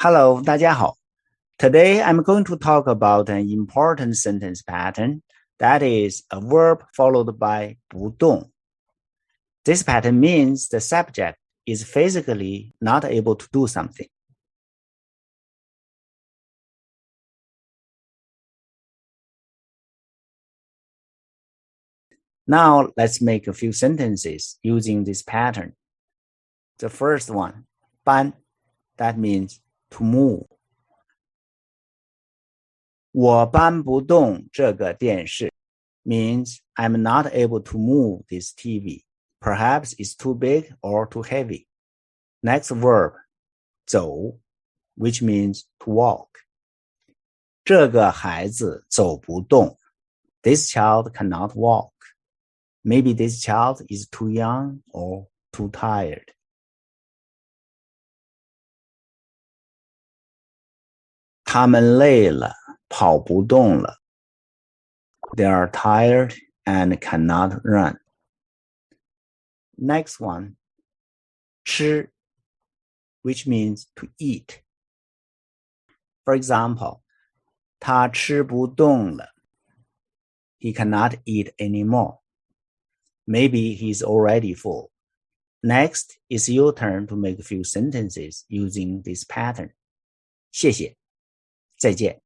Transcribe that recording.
Hello, 大家好. Today I'm going to talk about an important sentence pattern that is a verb followed by 不动. This pattern means the subject is physically not able to do something. Now let's make a few sentences using this pattern. The first one, 搬, that means to move. 我搬不动这个电视 means I'm not able to move this TV. Perhaps it's too big or too heavy. Next verb, 走, which means to walk. 这个孩子走不动. This child cannot walk. Maybe this child is too young or too tired. 他们累了，跑不动了. They are tired and cannot run. Next one, 吃, which means to eat. For example, 他吃不动了. He cannot eat anymore. Maybe he's already full. Next, it's your turn to make a few sentences using this pattern. 谢谢，再见。